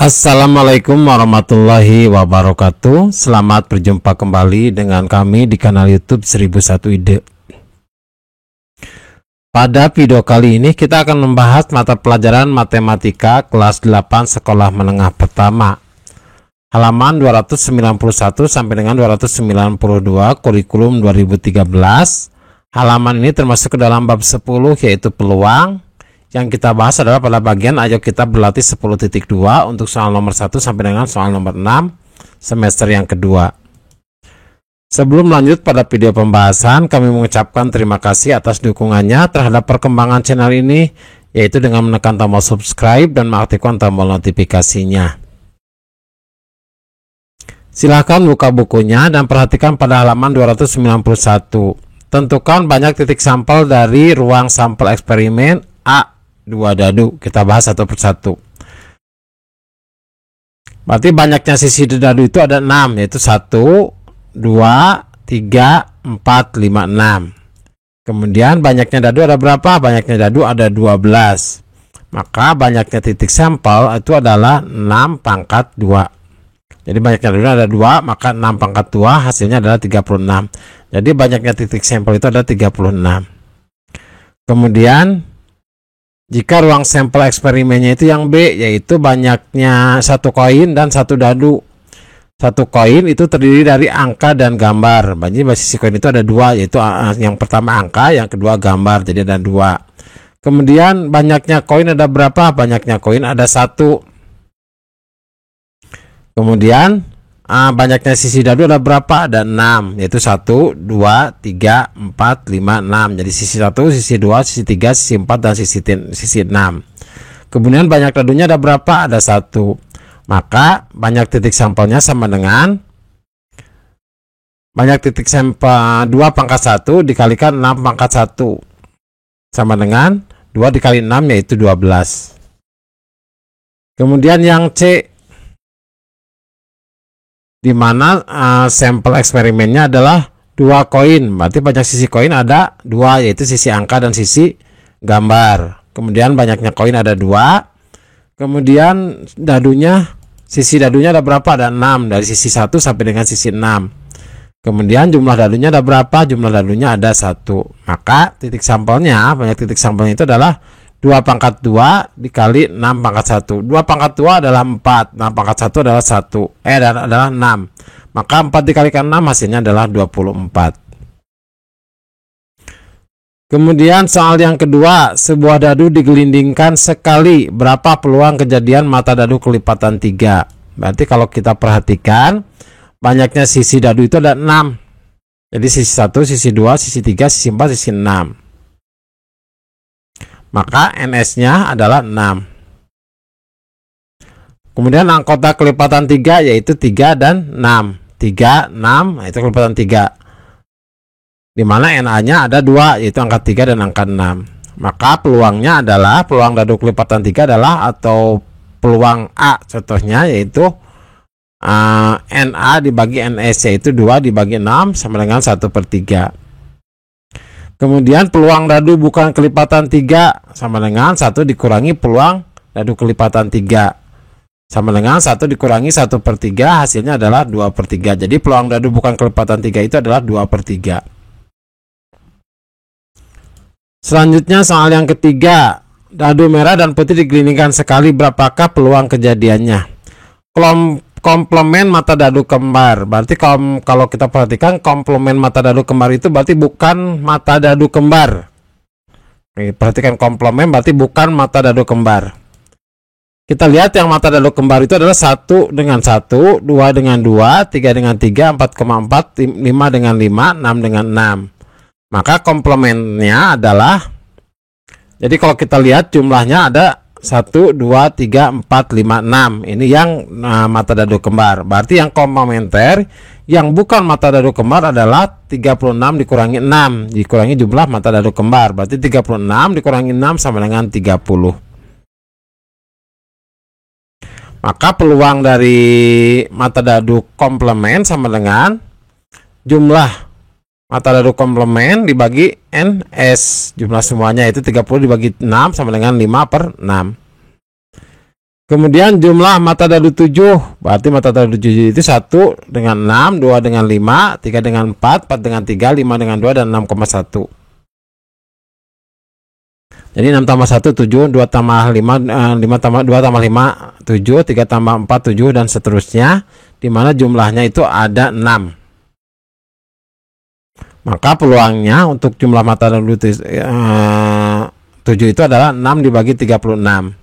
Assalamualaikum warahmatullahi wabarakatuh. Selamat berjumpa kembali dengan kami di kanal YouTube 1001 Ide. Pada video kali ini kita akan membahas mata pelajaran matematika kelas 8 sekolah menengah pertama, halaman 291 sampai dengan 292 kurikulum 2013. Halaman ini termasuk ke dalam bab 10 yaitu peluang. Yang kita bahas adalah pada bagian ayo kita berlatih 10.2 untuk soal nomor 1 sampai dengan soal nomor 6 semester yang kedua. Sebelum lanjut pada video pembahasan, kami mengucapkan terima kasih atas dukungannya terhadap perkembangan channel ini, yaitu dengan menekan tombol subscribe dan mengaktifkan tombol notifikasinya. Silahkan buka bukunya dan perhatikan pada halaman 291. Tentukan banyak titik sampel dari ruang sampel eksperimen A. 2 dadu, kita bahas satu persatu. Berarti banyaknya sisi dadu itu ada 6, yaitu 1, 2, 3, 4, 5, 6. Kemudian banyaknya dadu ada berapa? Banyaknya dadu ada 12. Maka banyaknya titik sampel itu adalah 6 pangkat 2. Jadi banyaknya dadu ada 2, maka 6 pangkat 2 hasilnya adalah 36. Jadi banyaknya titik sampel itu ada 36. Kemudian jika ruang sampel eksperimennya itu yang B, yaitu banyaknya satu koin dan satu dadu. Satu koin itu terdiri dari angka dan gambar. Jadi sisi koin itu ada 2, yaitu yang pertama angka, yang kedua gambar, jadi ada 2. Kemudian banyaknya koin ada berapa? Banyaknya koin ada 1. Kemudian banyaknya sisi dadu ada berapa? Ada 6, yaitu 1, 2, 3, 4, 5, 6. Jadi sisi 1, sisi 2, sisi 3, sisi 4, dan sisi 6. Kemudian banyak dadunya ada berapa? Ada 1. Maka banyak titik sampelnya sama dengan banyak titik sampel 2 pangkat 1 dikalikan 6 pangkat 1 sama dengan 2 dikali 6, yaitu 12. Kemudian yang C, di mana sampel eksperimennya adalah 2 koin, berarti banyak sisi koin ada 2, yaitu sisi angka dan sisi gambar. Kemudian banyaknya koin ada 2. Kemudian sisi dadunya ada berapa? Ada 6, dari sisi 1 sampai dengan sisi 6. Kemudian jumlah dadunya ada berapa? Jumlah dadunya ada 1. Maka titik sampelnya, banyak titik sampelnya itu adalah 2 pangkat 2 dikali 6 pangkat 1. 2 pangkat 2 adalah 4. 6 pangkat 1 adalah 1. Adalah 6. Maka 4 dikalikan 6 hasilnya adalah 24. Kemudian soal yang kedua, sebuah dadu digelindingkan sekali. Berapa peluang kejadian mata dadu kelipatan 3? Berarti kalau kita perhatikan, banyaknya sisi dadu itu ada 6. Jadi sisi 1, sisi 2, sisi 3, sisi 4, sisi 6. Maka NS-nya adalah 6. Kemudian angkota kelipatan 3 yaitu 3 dan 6. 3, 6, itu kelipatan 3. Di mana NA-nya ada 2, yaitu angka 3 dan angka 6. Maka peluangnya adalah, peluang dadu kelipatan 3 adalah, atau peluang A contohnya, yaitu NA dibagi NS, yaitu 2 dibagi 6 sama dengan 1/3. Kemudian peluang dadu bukan kelipatan 3 sama dengan 1 dikurangi peluang dadu kelipatan 3 sama dengan 1 dikurangi 1/3, hasilnya adalah 2/3. Jadi peluang dadu bukan kelipatan 3 itu adalah 2/3. Selanjutnya soal yang ketiga, dadu merah dan putih digelindingkan sekali, berapakah peluang kejadiannya? Komplemen mata dadu kembar. Berarti kalau kita perhatikan, komplemen mata dadu kembar itu berarti bukan mata dadu kembar. Perhatikan, komplemen berarti bukan mata dadu kembar. Kita lihat yang mata dadu kembar itu adalah 1 dengan 1, 2 dengan 2, 3 dengan 3, 4,4, 5 dengan 5, 6 dengan 6. Maka komplemennya adalah, jadi kalau kita lihat jumlahnya ada 1, 2, 3, 4, 5, 6. Ini yang mata dadu kembar. Berarti yang komplementer yang bukan mata dadu kembar adalah 36 dikurangi 6. Dikurangi jumlah mata dadu kembar. Berarti 36 dikurangi 6 sama dengan 30. Maka peluang dari mata dadu komplement sama dengan jumlah mata dadu komplement dibagi NS, jumlah semuanya itu 30 dibagi 6 sama dengan 5/6. Kemudian jumlah mata dadu 7, berarti mata dadu 7 itu 1 dengan 6, 2 dengan 5, 3 dengan 4, 4 dengan 3, 5 dengan 2, dan 6,1. Jadi 6 tambah 1 7, 2 tambah 5, 5 tambah 2 tambah 5 7, 3 tambah 4 7, dan seterusnya, di mana jumlahnya itu ada 6. Maka peluangnya untuk jumlah mata dadu 7 itu adalah 6 dibagi 36.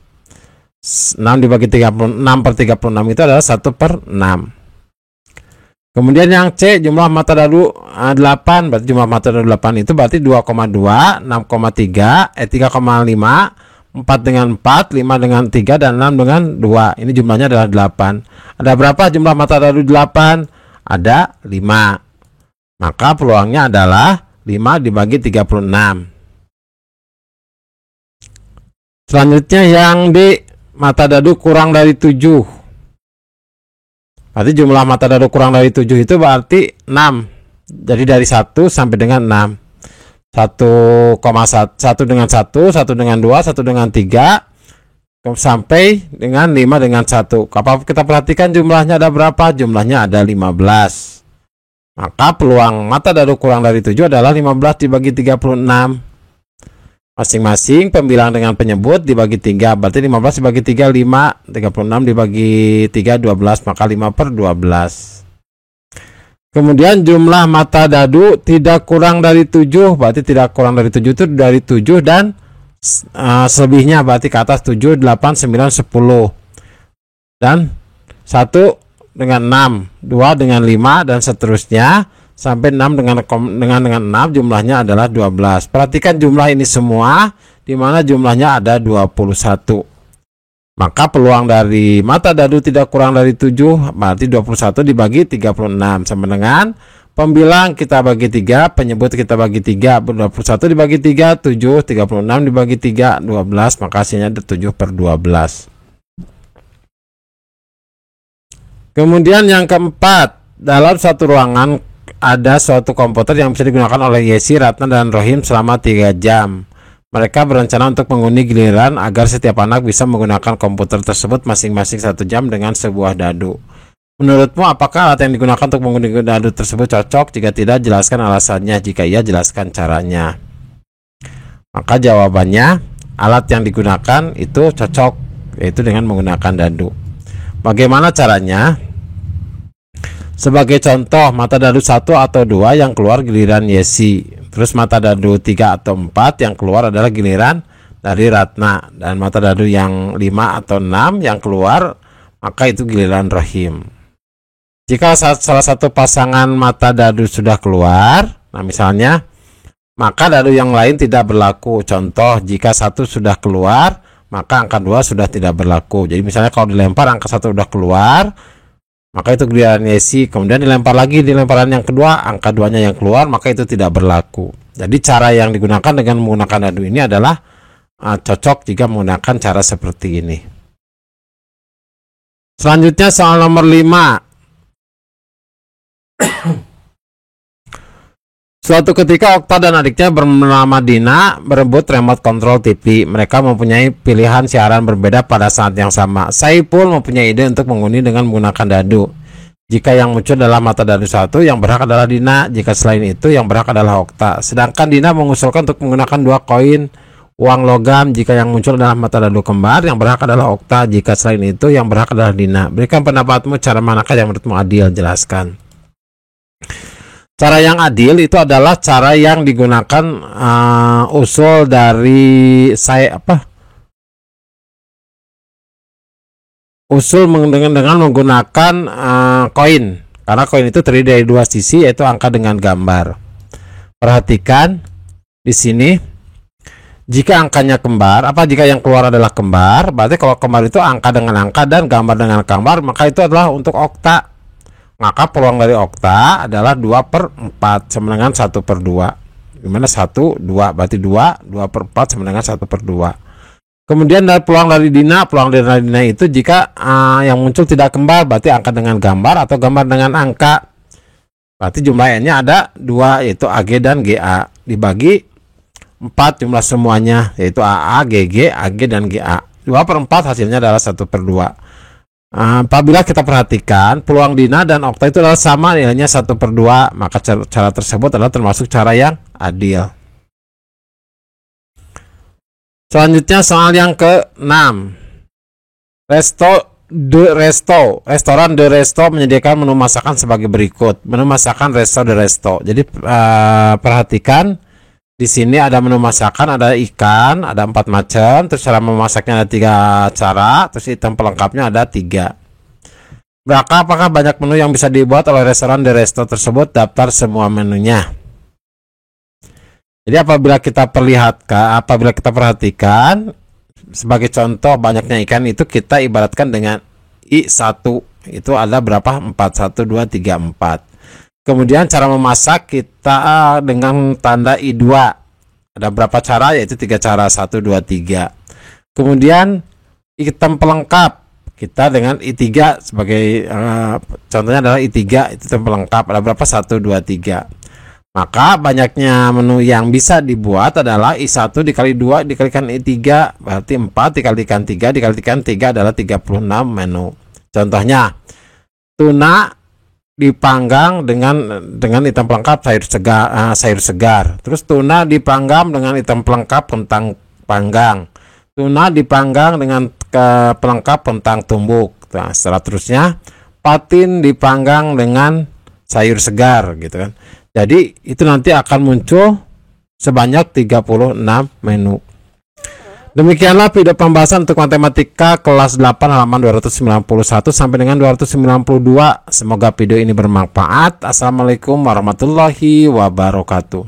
6 dibagi 36 per 36 itu adalah 1 per 6. Kemudian yang C, jumlah mata dadu 8, berarti jumlah mata dadu 8 itu berarti 2,2, 6,3, 3,5, 4 dengan 4, 5 dengan 3, dan 6 dengan 2. Ini jumlahnya adalah 8. Ada berapa jumlah mata dadu 8? Ada 5. Maka peluangnya adalah 5 dibagi 36. Selanjutnya yang D, mata dadu kurang dari 7. Berarti jumlah mata dadu kurang dari 7 itu berarti 6. Jadi dari 1 sampai dengan 6. 1,1 dengan 1, 1 dengan 2, 1 dengan 3, sampai dengan 5 dengan 1. Kalau kita perhatikan jumlahnya ada berapa? Jumlahnya ada 15. Maka peluang mata dadu kurang dari 7 adalah 15 dibagi 36. Masing-masing pembilang dengan penyebut dibagi 3, berarti 15 dibagi 3 5, 36 dibagi 3 12, maka 5 per 12. Kemudian jumlah mata dadu tidak kurang dari 7, berarti tidak kurang dari 7 itu dari 7 dan selebihnya, berarti ke atas 7, 8, 9, 10. Dan 1 dengan 6, 2 dengan 5, dan seterusnya sampai 6 dengan 6 jumlahnya adalah 12. Perhatikan jumlah ini semua, di mana jumlahnya ada 21. Maka peluang dari mata dadu tidak kurang dari 7, berarti 21 dibagi 36 sama dengan pembilang kita bagi 3, penyebut kita bagi 3, 21 dibagi 3 7, 36 dibagi 3 12, maka hasilnya ada 7 per 12. Kemudian yang keempat, dalam satu ruangan ada suatu komputer yang bisa digunakan oleh Yesi, Ratna, dan Rohim selama 3 jam. Mereka berencana untuk mengundi giliran agar setiap anak bisa menggunakan komputer tersebut masing-masing 1 jam dengan sebuah dadu. Menurutmu apakah alat yang digunakan untuk mengundi dadu tersebut cocok? Jika tidak, jelaskan alasannya. Jika iya, jelaskan caranya. Maka jawabannya, alat yang digunakan itu cocok, yaitu dengan menggunakan dadu. Bagaimana caranya? Sebagai contoh, mata dadu 1 atau 2 yang keluar giliran Yesi. Terus mata dadu 3 atau 4 yang keluar adalah giliran dari Ratna. Dan mata dadu yang 5 atau 6 yang keluar, maka itu giliran Rohim. Jika salah satu pasangan mata dadu sudah keluar, nah misalnya, maka dadu yang lain tidak berlaku. Contoh, jika 1 sudah keluar, maka angka 2 sudah tidak berlaku. Jadi misalnya kalau dilempar angka 1 sudah keluar, maka itu giliran Yesi. Kemudian dilempar lagi di lemparan yang kedua, angka 2-nya yang keluar, maka itu tidak berlaku. Jadi cara yang digunakan dengan menggunakan dadu ini adalah cocok jika menggunakan cara seperti ini. Selanjutnya soal nomor 5. Suatu ketika Okta dan adiknya bernama Dina berebut remote control TV. Mereka mempunyai pilihan siaran berbeda pada saat yang sama. Saipul mempunyai ide untuk mengundi dengan menggunakan dadu. Jika yang muncul adalah mata dadu 1, yang berhak adalah Dina. Jika selain itu, yang berhak adalah Okta. Sedangkan Dina mengusulkan untuk menggunakan 2 koin uang logam. Jika yang muncul adalah mata dadu kembar, yang berhak adalah Okta. Jika selain itu, yang berhak adalah Dina. Berikan pendapatmu, cara manakah yang menurutmu adil? Jelaskan. Cara yang adil itu adalah cara yang digunakan usul dari usul dengan menggunakan koin, karena koin itu terdiri dari 2 sisi, yaitu angka dengan gambar. Perhatikan di sini, jika angkanya kembar, jika yang keluar adalah kembar, berarti kalau kembar itu angka dengan angka dan gambar dengan gambar, maka itu adalah untuk okta. Maka peluang dari okta adalah 2 per 4 sama dengan 1 per 2. Dimana 1, 2, berarti 2 per 4 sama dengan 1 per 2. Kemudian dari peluang dari Dina itu jika yang muncul tidak kembar, berarti angka dengan gambar atau gambar dengan angka. Berarti jumlahnya ada 2, yaitu AG dan GA. Dibagi 4 jumlah semuanya, yaitu AA, GG, AG, dan GA. 2/4 hasilnya adalah 1/2. Apabila kita perhatikan peluang Dina dan Okta itu adalah sama, nilainya 1/2, maka cara tersebut adalah termasuk cara yang adil. Selanjutnya soal yang ke-6. Restoran De Resto menyediakan menu masakan sebagai berikut. Menu masakan Resto De Resto. Jadi perhatikan di sini ada menu masakan, ada ikan, ada 4 macam, terus cara memasaknya ada 3 cara, terus item pelengkapnya ada 3. Apakah banyak menu yang bisa dibuat oleh restoran De Resto tersebut? Daftar semua menunya. Jadi apabila kita perhatikan, sebagai contoh banyaknya ikan itu kita ibaratkan dengan I1, itu ada berapa? 4, 1, 2, 3, 4. Kemudian cara memasak kita dengan tanda I2, ada berapa cara? Yaitu 3 cara, 1, 2, 3. Kemudian item pelengkap kita dengan I3 sebagai contohnya adalah I3, itu item pelengkap, ada berapa? 1, 2, 3. Maka banyaknya menu yang bisa dibuat adalah I1 dikali 2 dikalikan I3, berarti 4 dikalikan 3 dikalikan 3 adalah 36 menu. Contohnya, tuna dipanggang dengan item pelengkap sayur segar. Terus tuna dipanggang dengan item pelengkap kentang panggang. Tuna dipanggang dengan pelengkap kentang tumbuk. Nah, seterusnya patin dipanggang dengan sayur segar gitu kan. Jadi itu nanti akan muncul sebanyak 36 menu. Demikianlah video pembahasan untuk matematika kelas 8 halaman 291 sampai dengan 292. Semoga video ini bermanfaat. Assalamualaikum warahmatullahi wabarakatuh.